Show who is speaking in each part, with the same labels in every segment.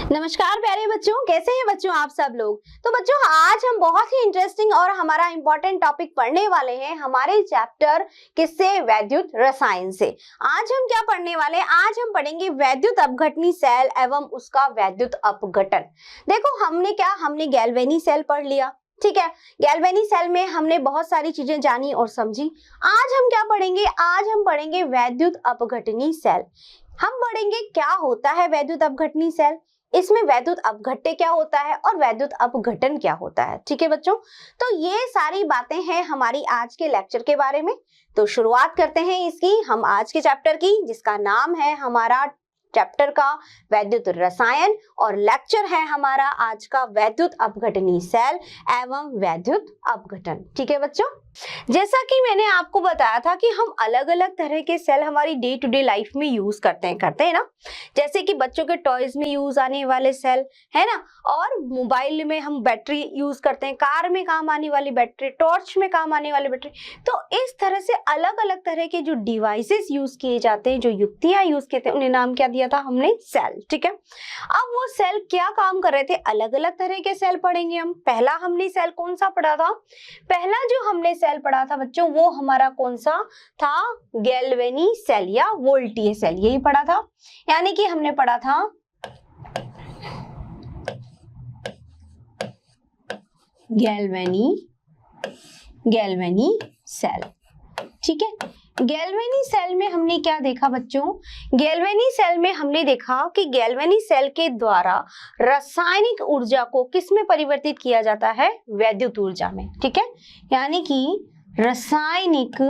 Speaker 1: नमस्कार प्यारे बच्चों, कैसे हैं बच्चों आप सब लोग। तो बच्चों आज हम बहुत ही इंटरेस्टिंग और हमारा इंपॉर्टेंट टॉपिक पढ़ने वाले हैं हमारे चैप्टर किससे, वैद्युत रसायन से। आज हम क्या पढ़ने वाले हैं, आज हम पढ़ेंगे वैद्युत अपघटनी सेल एवं उसका वैद्युत अपघटन। देखो हमने गैल्वेनी सेल पढ़ लिया, ठीक है। गैल्वेनी सेल में हमने बहुत सारी चीजें जानी और समझी। आज हम क्या पढ़ेंगे, आज हम पढ़ेंगे वैद्युत अपघटनी सेल। हम पढ़ेंगे क्या होता है वैद्युत अपघटनी सेल, इसमें वैद्युत अपघट्य क्या होता है और वैद्युत अपघटन क्या होता है। ठीक है बच्चों, तो ये सारी बातें हैं हमारी आज के लेक्चर के बारे में। तो शुरुआत करते हैं इसकी हम आज के चैप्टर की, जिसका नाम है हमारा चैप्टर का वैद्युत रसायन, और लेक्चर है हमारा आज का वैद्युत अपघटनी सेल एवं वैद्युत अपघटन। ठीक है बच्चों, जैसा कि मैंने आपको बताया था कि हम अलग अलग तरह के सेल हमारी डे टू डे लाइफ में यूज करते हैं ना। जैसे कि बच्चों के टॉयज में यूज आने वाले सेल है ना, और मोबाइल में हम बैटरी यूज करते हैं, कार में काम आने वाली बैटरी, टॉर्च में काम आने वाली बैटरी। तो इस तरह से अलग अलग तरह के जो डिवाइसेस यूज किए जाते हैं, जो युक्तियां यूज किए थे, उन्हें नाम क्या दिया था हमने, सेल। ठीक है, अब वो सेल क्या काम कर रहे थे, अलग अलग तरह के सेल पढ़ेंगे हम। पहला हमने सेल कौन सा पढ़ा था, पहला जो हमने सेल पढ़ा था बच्चों वो हमारा कौन सा था, गैल्वेनी सेल या वोल्टीय सेल, यही पढ़ा था। यानी कि हमने पढ़ा था गैल्वेनी सेल। ठीक है, गैल्वेनी सेल में हमने क्या देखा बच्चों, गैल्वेनी सेल में हमने देखा कि गैल्वेनी सेल के द्वारा रासायनिक ऊर्जा को किस में परिवर्तित किया जाता है, वैद्युत ऊर्जा में। ठीक है, यानी कि रासायनिक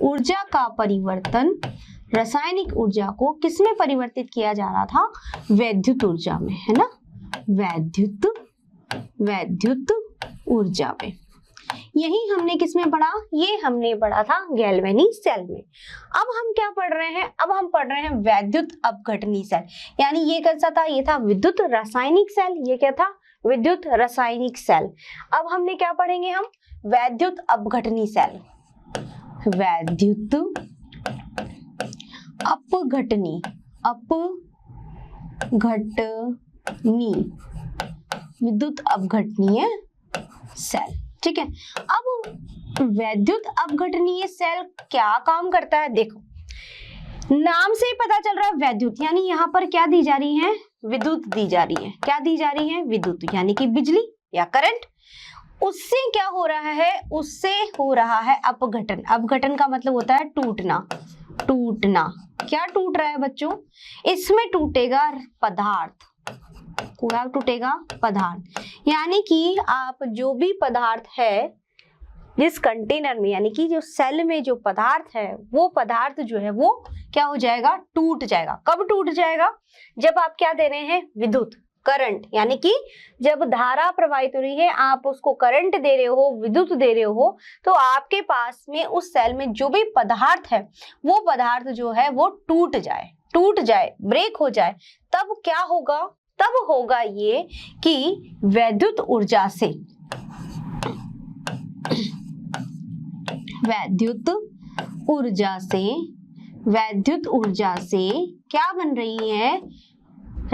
Speaker 1: ऊर्जा का परिवर्तन, रासायनिक ऊर्जा को किस में परिवर्तित किया जा रहा था, वैद्युत ऊर्जा में, है ना, वैद्युत ऊर्जा में। यही हमने किसमें पढ़ा, ये हमने पढ़ा था गैल्वेनी सेल में। अब हम क्या पढ़ रहे हैं, अब हम पढ़ रहे हैं वैद्युत अपघटनी सेल। यानी ये कैसा था, ये था विद्युत रासायनिक सेल, ये क्या था, विद्युत रासायनिक सेल। अब हमने क्या पढ़ेंगे हम, वैद्युत अपघटनी सेल, वैद्युत अपघटनी विद्युत अपघटनीय सेल। ठीक है, अब वैद्युत अपघटनीय सेल क्या काम करता है, देखो नाम से ही पता चल रहा है वैद्युत, यानी यहाँ पर क्या दी जा रही है, विद्युत दी जा रही है। क्या दी जा रही है, विद्युत, यानी कि बिजली या करंट। उससे क्या हो रहा है, उससे हो रहा है अपघटन। अपघटन का मतलब होता है टूटना। क्या टूट रहा है बच्चों, इसमें टूटेगा पदार्थ, पूरा टूटेगा पदार्थ। यानी कि आप जो भी पदार्थ है जिस कंटेनर में, यानी कि जो सेल में जो पदार्थ है, वो पदार्थ जो है वो क्या हो जाएगा, टूट जाएगा। कब टूट जाएगा, जब आप क्या दे रहे हैं, विद्युत, करंट। यानी कि जब धारा प्रवाहित हो रही है, आप उसको करंट दे रहे हो, विद्युत दे रहे हो, तो आपके पास में उस सेल में जो भी पदार्थ है, वो पदार्थ जो है वो टूट जाए, ब्रेक हो जाए, तब क्या होगा, तब होगा ये कि वैद्युत ऊर्जा से क्या बन रही है,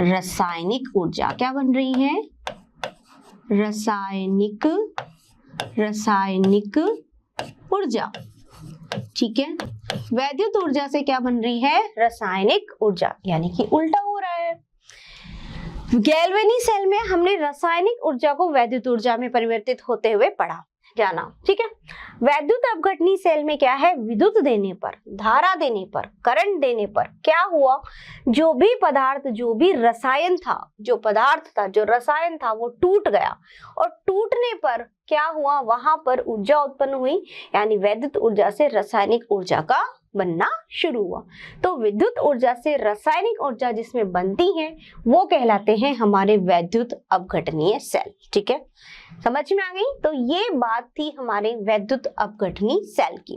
Speaker 1: रासायनिक ऊर्जा। क्या बन रही है, रासायनिक ऊर्जा। ठीक है, वैद्युत ऊर्जा से क्या बन रही है, रासायनिक ऊर्जा, यानी कि उल्टा हो रहा है। गैल्वेनी सेल में हमने रासायनिक ऊर्जा को वैद्युत ऊर्जा में परिवर्तित होते हुए पढ़ा जाना। ठीक है, वैद्युत अपघटनी सेल में क्या है, विद्युत देने पर, धारा देने पर, करंट देने पर क्या हुआ, जो भी पदार्थ, जो भी रसायन था, जो पदार्थ था, जो रसायन था, वो टूट गया। और टूटने पर क्या हुआ, वहां पर ऊर्जा उत्पन्न हुई, यानी वैद्युत ऊर्जा से रासायनिक ऊर्जा का बनना शुरू हुआ। तो विद्युत ऊर्जा से रासायनिक ऊर्जा जिसमें बनती है वो कहलाते हैं हमारे वैद्युत अपघटनीय सेल। ठीक है, समझ में आ गई। तो ये बात थी हमारे वैद्युत अपघटनी सेल की।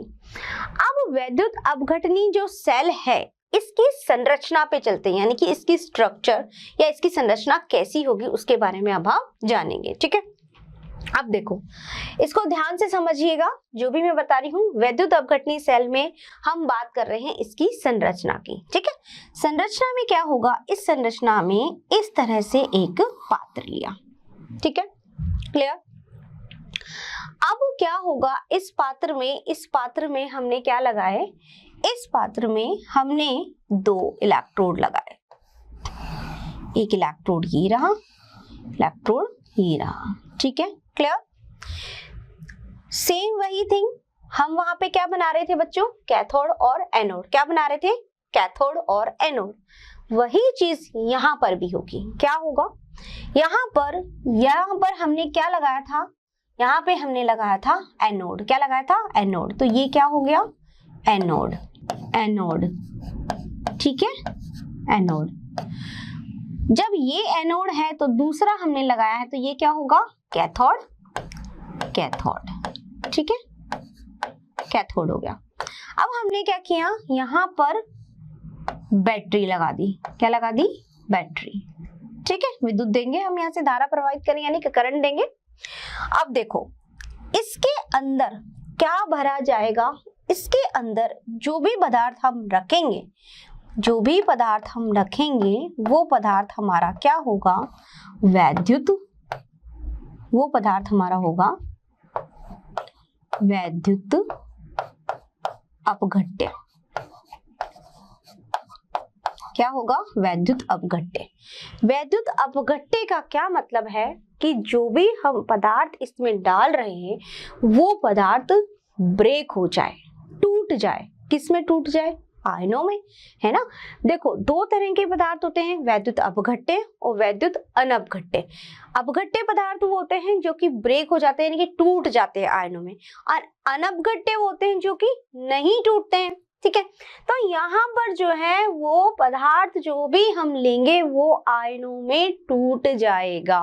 Speaker 1: अब वैद्युत अपघटनी जो सेल है, इसकी संरचना पे चलते हैं, यानी कि इसकी स्ट्रक्चर या इसकी संरचना कैसी होगी उसके बारे में अब हम जानेंगे। ठीक है, अब देखो, इसको ध्यान से समझिएगा, जो भी मैं बता रही हूँ। वैद्युत अपघटनीय सेल में हम बात कर रहे हैं इसकी संरचना की, ठीक है। संरचना में क्या होगा, इस संरचना में इस तरह से एक पात्र लिया, ठीक है, क्लियर। अब क्या होगा, इस पात्र में हमने क्या लगाए, इस पात्र में हमने 2 इलेक्ट्रोड लगाए। एक इलेक्ट्रोड ये रहा, इलेक्ट्रोड ये रहा, ठीक है, क्लियर। सेम वही थिंग हम वहां पे क्या बना रहे थे बच्चों, कैथोड और एनोड। क्या बना रहे थे, कैथोड और एनोड। वही चीज यहाँ पर भी होगी। क्या होगा, यहाँ पर हमने क्या लगाया था, यहाँ पे हमने लगाया था एनोड। क्या लगाया था, एनोड। तो ये क्या हो गया, एनोड, एनोड, ठीक है, एनोड। जब ये एनोड है तो दूसरा हमने लगाया है, तो ये क्या होगा, कैथोड, कैथोड, ठीक है, कैथोड हो गया। अब हमने क्या किया, यहाँ पर बैटरी लगा दी। क्या लगा दी, बैटरी, ठीक है। विद्युत देंगे हम, यहाँ से धारा प्रवाहित करेंगे यानी कि करंट देंगे। अब देखो, इसके अंदर क्या भरा जाएगा, इसके अंदर जो भी पदार्थ हम रखेंगे, जो भी पदार्थ हम रखेंगे वो पदार्थ हमारा क्या होगा, वैद्युत, वो पदार्थ हमारा होगा वैद्युत अपघट्य। क्या होगा, वैद्युत अपघट्य। वैद्युत अपघट्य का क्या मतलब है कि जो भी हम पदार्थ इसमें डाल रहे हैं वो पदार्थ ब्रेक हो जाए, टूट जाए। किसमें टूट जाए, आयनों में, है ना। देखो, 2 तरह के पदार्थ होते हैं, वैद्युत अपघट्य और वैद्युत अनअपघट्य। अपघट्य पदार्थ वो होते हैं जो कि ब्रेक हो जाते हैं यानी कि टूट जाते हैं आयनों में, और अनअपघट्य वो होते हैं जो कि नहीं टूटते हैं, ठीक है। तो यहाँ पर जो है वो पदार्थ जो भी हम लेंगे वो आयनों में टूट जाएगा,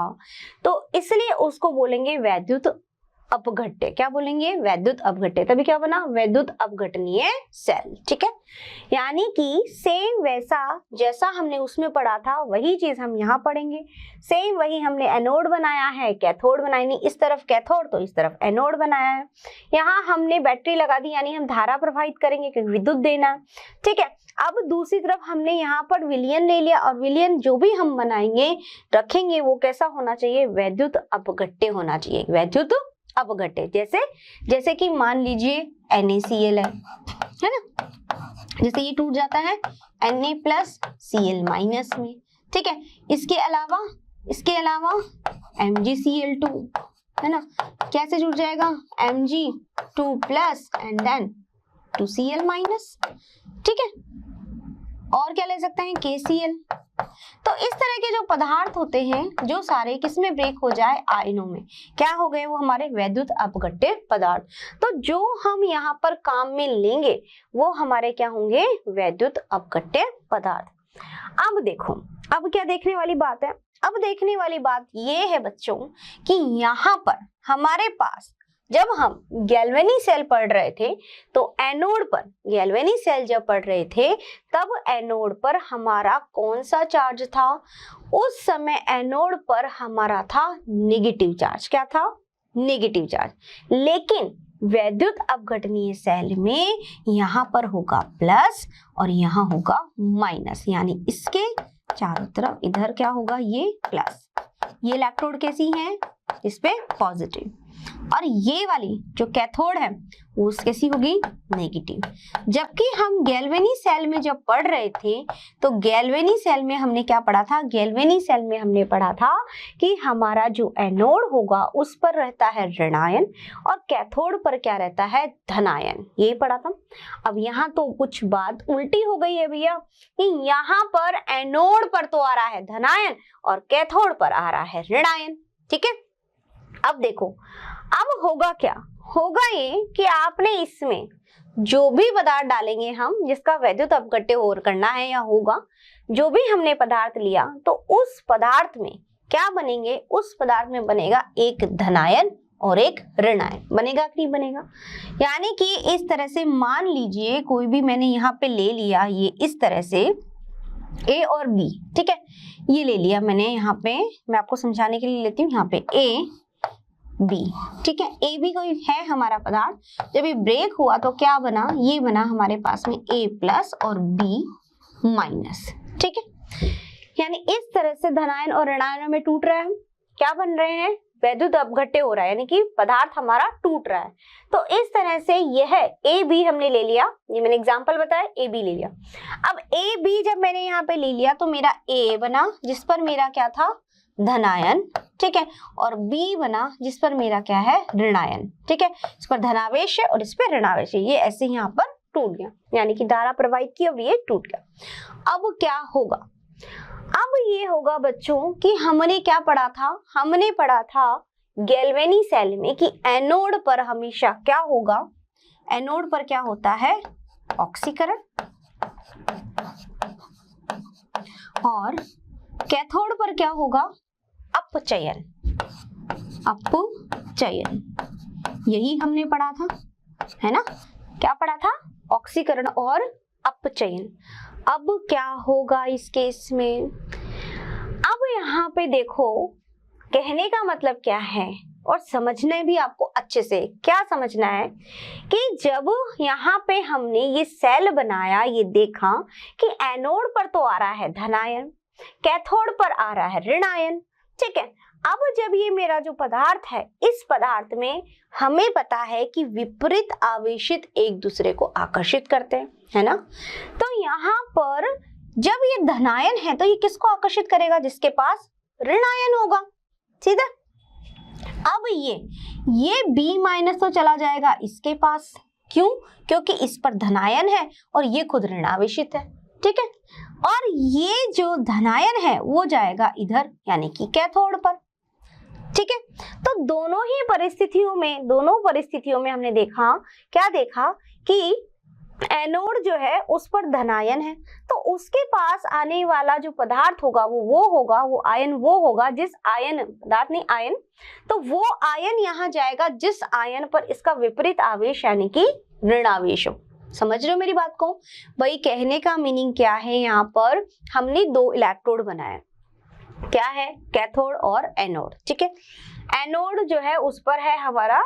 Speaker 1: तो इसलिए उसको बोलेंगे वैद्युत अपघट्य। क्या बोलेंगे, वैद्युत अपघट्य। तभी क्या बना, वैद्युत अपघटनीय सेल, ठीक है। यानी कि सेम वैसा जैसा हमने उसमें पढ़ा था वही चीज हम यहाँ पढ़ेंगे। सेम वही हमने एनोड बनाया है, कैथोड बनाया, नहीं इस तरफ कैथोड तो इस तरफ एनोड बनाया है। यहाँ हमने बैटरी लगा दी यानी हम धारा प्रवाहित करेंगे क्योंकि विद्युत देना है, ठीक है। अब दूसरी तरफ हमने यहाँ पर विलयन ले लिया, और विलयन जो भी हम बनाएंगे रखेंगे वो कैसा होना चाहिए, वैद्युत अपघट्य होना चाहिए, वैद्युत अपघट्य। जैसे कि मान लीजिए NaCl है ना, जैसे ये टूट जाता है Na+Cl- में, ठीक है। इसके अलावा MgCl2 है ना, कैसे जुड़ जाएगा, Mg2+ एंड देन 2Cl-, ठीक है। और क्या ले सकते हैं, KCl। तो इस तरह के जो पदार्थ होते हैं जो सारे किसमें ब्रेक हो जाए, आयनों में, क्या हो गए वो हमारे वैद्युत अपघट्य पदार्थ। तो जो हम यहाँ पर काम में लेंगे वो हमारे क्या होंगे, वैद्युत अपघट्य पदार्थ। अब देखो, अब क्या देखने वाली बात है, अब देखने वाली बात ये है बच्चों कि यहाँ पर हमारे पास जब हम गैल्वेनी सेल पढ़ रहे थे तो एनोड पर, गैल्वेनी सेल जब पढ़ रहे थे तब एनोड पर हमारा कौन सा चार्ज था, उस समय एनोड पर हमारा था नेगेटिव चार्ज। क्या था, नेगेटिव चार्ज। लेकिन वैद्युत अपघटनीय सेल में यहाँ पर होगा प्लस और यहाँ होगा माइनस, यानी इसके चारों तरफ इधर क्या होगा, ये प्लस। ये इलेक्ट्रोड कैसी है, इस पे पॉजिटिव, और ये वाली जो कैथोड है वो कैसी होगी, नेगेटिव। जबकि हम गैल्वेनी सेल में जब पढ़ रहे थे तो गैल्वेनी सेल में हमने क्या पढ़ा था, गैल्वेनी सेल में हमने पढ़ा था कि हमारा जो एनोड होगा उस पर रहता है ऋणायन और कैथोड पर क्या रहता है, धनायन। ये पढ़ा था। अब यहाँ तो कुछ बात उल्टी हो गई है भैया कि यहाँ पर एनोड पर तो आ रहा है धनायन और कैथोड पर आ रहा है ऋणायन, ठीक है। अब देखो, अब होगा क्या, होगा ये कि आपने इसमें जो भी पदार्थ डालेंगे हम, जिसका वैद्युत अपघट्य और करना है या होगा, जो भी हमने पदार्थ लिया तो उस पदार्थ में क्या बनेंगे, उस पदार्थ में बनेगा एक धनायन और एक ऋणायन। बनेगा कि नहीं बनेगा, यानी कि इस तरह से मान लीजिए कोई भी मैंने यहाँ पे ले लिया, ये इस तरह से A और B, ठीक है, ये ले लिया मैंने यहाँ पे, मैं आपको समझाने के लिए लेती हूँ। यहाँ पे A बी। ठीक है, ए बी कोई है हमारा पदार्थ, जब ये ब्रेक हुआ तो क्या बना, ये बना हमारे पास में ए प्लस और बी माइनस। ठीक है, यानी इस तरह से धनायन और ऋणायनों में टूट रहा है, क्या बन रहे हैं, वैद्युत अपघट्य हो रहा है, यानी कि पदार्थ हमारा टूट रहा है। तो इस तरह से यह ए बी हमने ले लिया, ये मैंने एग्जांपल बताया, ए बी ले लिया। अब ए बी जब मैंने यहाँ पे ले लिया तो मेरा ए बना जिस पर मेरा क्या था, धनायन। ठीक है, और बी बना जिस पर मेरा क्या है, ऋणायन। ठीक है, इस पर धनावेश है और इस पर ऋणावेश है, ये ऐसे यहाँ पर टूट गया, यानी कि धारा प्रवाहित की और ये टूट गया। अब क्या होगा, अब ये होगा बच्चों कि हमने क्या पढ़ा था, हमने पढ़ा था गैल्वेनी सेल में कि एनोड पर हमेशा क्या होगा, एनोड पर क्या होता है, ऑक्सीकरण, और कैथोड पर क्या होगा, अपचयन। अपचयन, यही हमने पढ़ा था, है ना, क्या पढ़ा था, ऑक्सीकरण और अपचयन। अब क्या होगा इस केस में, अब यहाँ पे देखो, कहने का मतलब क्या है और समझने भी आपको अच्छे से क्या समझना है कि जब यहाँ पे हमने ये सेल बनाया, ये देखा कि एनोड पर तो आ रहा है धनायन, कैथोड पर आ रहा है ऋणायन। ठीक है, अब जब ये मेरा जो पदार्थ है, इस पदार्थ में हमें पता है कि विपरीत आवेशित एक दूसरे को आकर्षित करते हैं, है ना। तो यहाँ पर जब ये धनायन है तो ये किसको आकर्षित करेगा, जिसके पास ऋणायन होगा, सीधा। अब ये बी माइनस तो चला जाएगा इसके पास, क्यों, क्योंकि इस पर धनायन है और ये खुद ऋणावेशित है। ठीक है, और ये जो धनायन है वो जाएगा इधर, यानी कि कैथोड पर। ठीक है, तो दोनों परिस्थितियों में हमने देखा, क्या देखा कि एनोड जो है उस पर धनायन है, तो उसके पास आने वाला जो पदार्थ होगा वो आयन वो होगा जिस आयन, पदार्थ नहीं आयन, तो वो आयन यहाँ जाएगा जिस आयन पर इसका विपरीत आवेश यानी कि ऋणावेश हो। समझ रहे हो मेरी बात को भाई, कहने का मीनिंग क्या है, यहाँ पर हमने दो इलेक्ट्रोड बनाए, क्या है, कैथोड और एनोड। ठीक है, एनोड जो है उस पर है हमारा,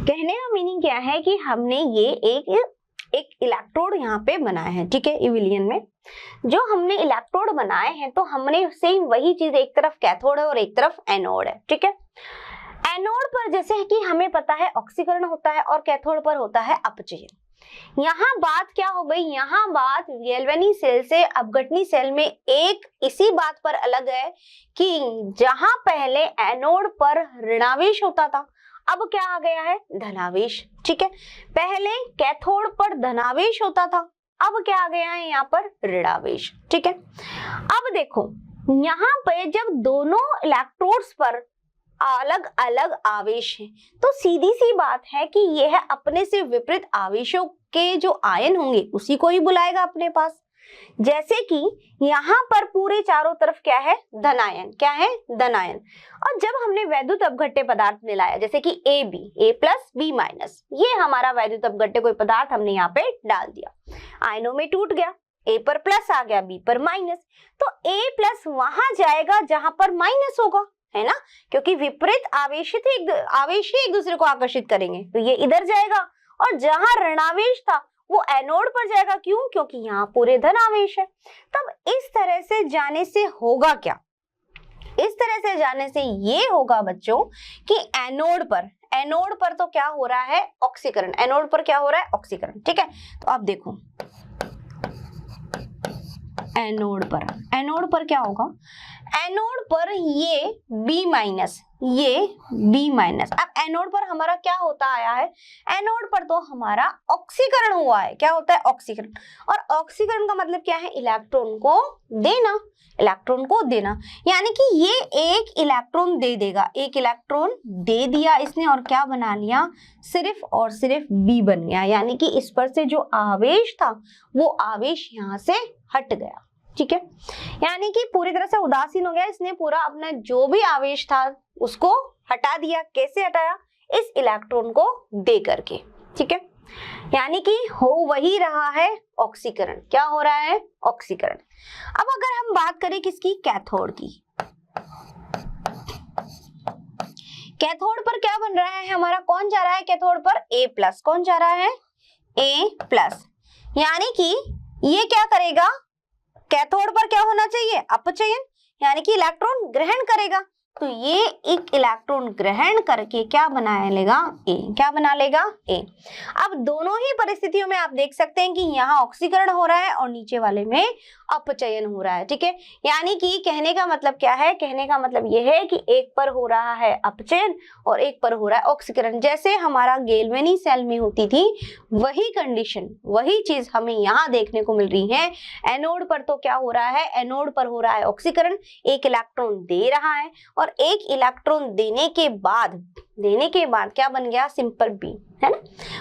Speaker 1: कहने का मीनिंग क्या है कि हमने ये एक इलेक्ट्रोड यहाँ पे बनाए हैं। ठीक है, इविलियन में जो हमने इलेक्ट्रोड बनाए हैं तो हमने सेम वही चीज, एक तरफ कैथोड है और एक तरफ एनोड है। ठीक है, एनोड पर जैसे कि हमें पता है ऑक्सीकरण होता है और कैथोड पर होता है अपचयन। यहाँ बात क्या हो गई, यहाँ बात गैल्वेनी सेल से अपघटनी सेल में एक इसी बात पर अलग है कि जहां पहले एनोड पर ऋणावेश होता था, अब क्या आ गया है, धनावेश। ठीक है, पहले कैथोड पर धनावेश होता था, अब क्या आ गया है यहाँ पर, ऋणावेश। ठीक है, अब देखो यहाँ पे जब दोनों इलेक्ट्रोड्स पर अलग अलग आवेश हैं, तो सीधी सी बात है कि यह अपने से विपरीत आवेशों के जो आयन होंगे उसी को ही बुलाएगा अपने पास। जैसे कि यहाँ पर पूरे चारों तरफ क्या है, धनायन, क्या है, धनायन। और जब हमने वैद्युत अपघट्य पदार्थ मिलाया, जैसे कि A B, A plus B minus, ये हमारा वैद्युत अपघट्य कोई पदार्थ हमने यहाँ पे डाल दिया, आयनों में टूट गया, ए पर प्लस आ गया, बी पर माइनस, तो ए प्लस वहां जाएगा जहां पर माइनस होगा, है ना, क्योंकि विपरीत आवेश ही एक दूसरे को आकर्षित करेंगे, तो ये इधर जाएगा, और जहां ऋणावेश था वो एनोड पर जाएगा, क्यों, क्योंकि यहाँ पूरे धन आवेश है। तब इस तरह से जाने से होगा क्या, इस तरह से जाने से ये होगा बच्चों कि एनोड पर तो क्या हो रहा है, ऑक्सीकरण, एनोड पर क्या हो रहा है, ऑक्सीकरण। ठीक है, तो आप देखो एनोड पर क्या होगा, एनोड पर ये B माइनस, ये B माइनस। अब एनोड पर हमारा क्या होता आया है, एनोड पर तो हमारा ऑक्सीकरण हुआ है, क्या होता है, ऑक्सीकरण। और ऑक्सीकरण का मतलब क्या है, इलेक्ट्रॉन को देना, यानी कि ये एक इलेक्ट्रॉन दे देगा, एक इलेक्ट्रॉन दे दिया इसने और क्या बना लिया, सिर्फ और सिर्फ B बन गया, यानी कि इस पर से जो आवेश था वो आवेश यहाँ से हट गया। ठीक है, यानी कि पूरी तरह से उदासीन हो गया, इसने पूरा अपना जो भी आवेश था उसको हटा दिया। कैसे हटाया, इस इलेक्ट्रॉन को दे करके। ठीक है, यानी कि हो वही रहा है ऑक्सीकरण, क्या हो रहा है, ऑक्सीकरण। अब अगर हम बात करें किसकी, कैथोड की, कैथोड पर क्या बन रहा है हमारा, कौन जा रहा है कैथोड पर, A+, कौन जा रहा है, A+, यानी कि ये क्या करेगा, कैथोड पर क्या होना चाहिए, अपचयन, यानी कि इलेक्ट्रॉन ग्रहण करेगा, तो ये एक इलेक्ट्रॉन ग्रहण करके क्या बना लेगा, ए, क्या बना लेगा, ए। अब दोनों ही परिस्थितियों में आप देख सकते हैं कि यहाँ ऑक्सीकरण हो रहा है और नीचे वाले में अपचयन हो रहा है, ठीक है। यानी कि कहने का मतलब क्या है, कहने का मतलब ये है कि एक पर हो रहा है अपचयन और एक पर हो रहा है ऑक्सीकरण। जैसे हमारा गैल्वेनी सेल में होती थी वही कंडीशन, वही चीज हमें यहाँ देखने को मिल रही है। एनोड पर तो क्या हो रहा है, एनोड पर हो रहा है ऑक्सीकरण, एक इलेक्ट्रॉन दे रहा है और एक इलेक्ट्रॉन देने के बाद क्या बन गया, सिंपल बी, है ना।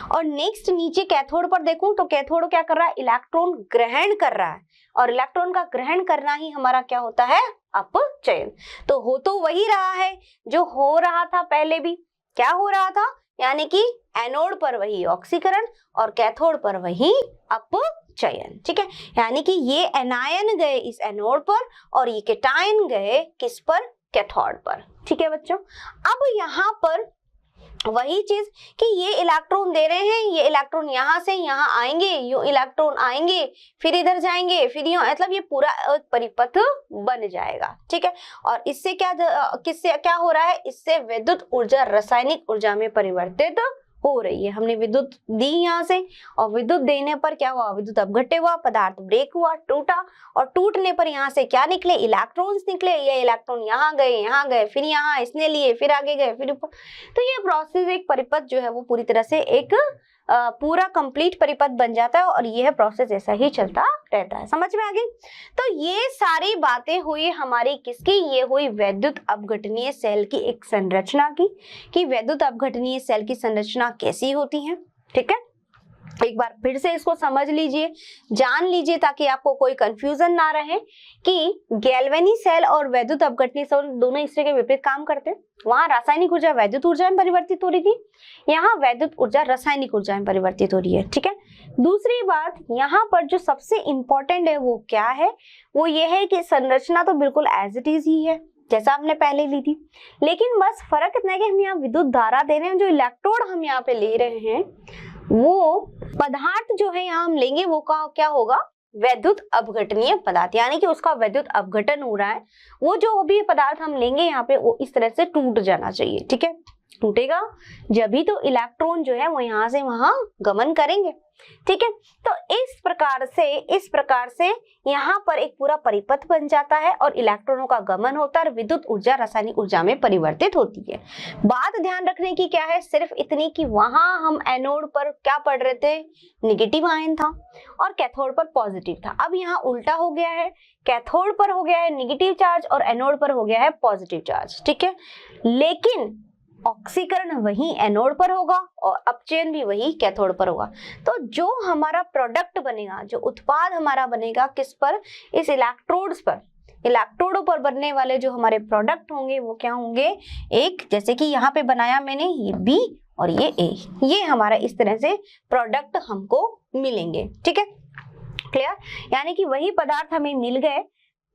Speaker 1: और नेक्स्ट नीचे कैथोड पर देखूं तो कैथोड क्या कर रहा है, इलेक्ट्रॉन ग्रहण कर रहा है और इलेक्ट्रॉन का ग्रहण करना ही हमारा क्या होता है, अपचयन। तो वही रहा है जो हो रहा था पहले भी, क्या हो रहा था, यानी कि एनोड पर वही ऑक्सीकरण और कैथोड पर वही अपचयन, ठीक है। यानी कि ये एनायन गए इस एनोड पर और ये कैटायन गए किस पर, कैथोड पर, ठीक है बच्चों। अब यहाँ पर वही चीज कि ये इलेक्ट्रॉन दे रहे हैं, ये इलेक्ट्रॉन यहाँ से यहाँ आएंगे, ये इलेक्ट्रॉन आएंगे फिर इधर जाएंगे फिर यहाँ, मतलब ये पूरा परिपथ बन जाएगा, ठीक है। और इससे किससे क्या हो रहा है, इससे विद्युत ऊर्जा रासायनिक ऊर्जा में परिवर्तित हो रही है। हमने विद्युत दी यहाँ से और विद्युत देने पर क्या हुआ, विद्युत अपघट्य हुआ, पदार्थ ब्रेक हुआ, टूटा और टूटने पर यहाँ से क्या निकले, इलेक्ट्रॉन्स निकले। ये इलेक्ट्रॉन यहाँ गए फिर यहाँ इसने लिए फिर आगे गए फिर ऊपर। तो ये प्रोसेस, एक परिपथ जो है वो पूरी तरह से एक पूरा कंप्लीट परिपथ बन जाता है और यह प्रोसेस ऐसा ही चलता रहता है। समझ में आ गई। तो ये सारी बातें हुई हमारी किसकी, ये हुई वैद्युत अपघटनीय सेल की एक संरचना की, कि वैद्युत अपघटनीय सेल की संरचना कैसी होती है, ठीक है। एक बार फिर से इसको समझ लीजिए, जान लीजिए, ताकि आपको कोई कंफ्यूजन ना रहे कि गैल्वेनी सेल और वैद्युत अपघटनीय सेल दोनों एक दूसरे के विपरीत काम करते हैं। वहां रासायनिक ऊर्जा वैद्युत ऊर्जा में परिवर्तित हो रही थी, यहाँ वैद्युत ऊर्जा रासायनिक ऊर्जा में परिवर्तित हो रही है, ठीक है। दूसरी बात यहाँ पर जो सबसे इंपॉर्टेंट है वो क्या है, वो ये है कि संरचना तो बिल्कुल एज इट इज ही है जैसा हमने पहले ली थी, लेकिन बस फर्क इतना है कि हम यहाँ विद्युत धारा दे रहे हैं, जो इलेक्ट्रोड हम यहाँ पे ले रहे हैं वो पदार्थ जो है यहाँ हम लेंगे वो क्या होगा, वैद्युत अपघटनीय पदार्थ, यानी कि उसका वैद्युत अपघटन हो रहा है। वो जो भी पदार्थ हम लेंगे यहाँ पे वो इस तरह से टूट जाना चाहिए, ठीक है। टूटेगा जब भी तो इलेक्ट्रॉन जो है वो यहाँ से वहां गमन करेंगे, ठीक है। तो इस प्रकार से यहाँ पर एक पूरा परिपथ बन जाता है और इलेक्ट्रॉनों का गमन होता है और विद्युत ऊर्जा रासायनिक ऊर्जा में परिवर्तित होती है। बात ध्यान रखने की क्या है, सिर्फ इतनी कि वहां हम एनोड पर क्या पढ़ रहे थे, नेगेटिव आयन था और कैथोड पर पॉजिटिव था। अब यहाँ उल्टा हो गया है, कैथोड पर हो गया है नेगेटिव चार्ज और एनोड पर हो गया है पॉजिटिव चार्ज, ठीक है। लेकिन ऑक्सीकरण वही एनोड पर होगा और अपचयन भी वही कैथोड पर होगा। तो जो हमारा प्रोडक्ट बनेगा, जो उत्पाद हमारा बनेगा किस पर, इस इलेक्ट्रोड्स पर, इलेक्ट्रोडों पर बनने वाले जो हमारे प्रोडक्ट होंगे वो क्या होंगे, एक जैसे कि यहाँ पे बनाया मैंने ये बी और ये ए, ये हमारा इस तरह से प्रोडक्ट हमको मिलेंगे, ठीक है, क्लियर। यानी कि वही पदार्थ हमें मिल गए।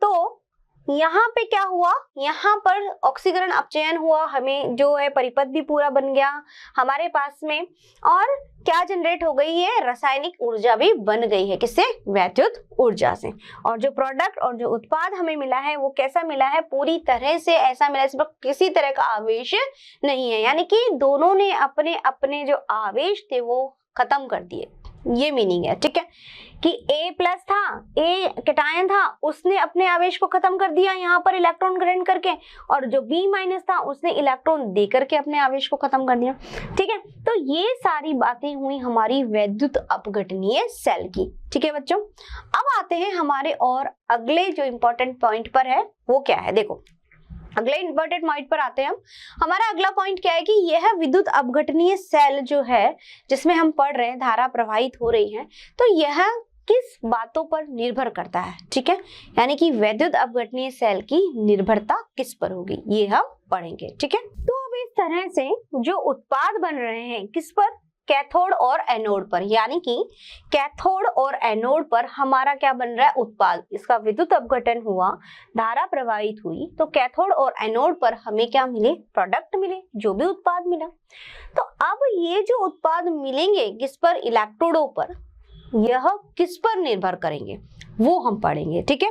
Speaker 1: तो यहाँ पे क्या हुआ, यहाँ पर ऑक्सीकरण अपचयन हुआ, हमें जो है परिपथ भी पूरा बन गया हमारे पास में, और क्या जनरेट हो गई है, रासायनिक ऊर्जा भी बन गई है, किससे, वैद्युत ऊर्जा से। और जो प्रोडक्ट और जो उत्पाद हमें मिला है वो कैसा मिला है, पूरी तरह से ऐसा मिला इसमें किसी तरह का आवेश नहीं है, यानी कि दोनों ने अपने अपने जो आवेश थे वो खत्म कर दिए, ये मीनिंग है, ठीक है। कि A+ था, A कैटायन था, उसने अपने आवेश को खत्म कर दिया यहाँ पर इलेक्ट्रॉन ग्रहण करके, और जो B- था उसने इलेक्ट्रॉन दे करके अपने आवेश को खत्म कर दिया, ठीक है। तो ये सारी बातें हुई हमारी वैद्युत अपघटनीय सेल की, ठीक है बच्चों। अब आते हैं हमारे और अगले जो इंपॉर्टेंट पॉइंट पर है वो क्या है, देखो अगले इंपॉर्टेंट पॉइंट पर आते हैं हम। हमारा अगला पॉइंट क्या है कि यह विद्युत अपघटनीय सेल जो है जिसमें हम पढ़ रहे हैं, धारा प्रवाहित हो रही है, तो यह किस बातों पर निर्भर करता है, ठीक है। यानी कि वैद्युत अपघटनीय सेल की निर्भरता किस पर होगी, ये हम पढ़ेंगे, ठीक है। तो अब इस तरह से जो उत्पाद बन रहे हैं किस पर, कैथोड और एनोड पर, यानी कि कैथोड और एनोड पर हमारा क्या बन रहा है, उत्पाद। इसका विद्युत अपघटन हुआ, धारा प्रवाहित हुई, तो कैथोड और एनोड पर हमें क्या मिले, प्रोडक्ट मिले, जो भी उत्पाद मिला। तो अब ये जो उत्पाद मिलेंगे किस पर, इलेक्ट्रोडों पर, यह किस पर निर्भर करेंगे वो हम पढ़ेंगे, ठीक है।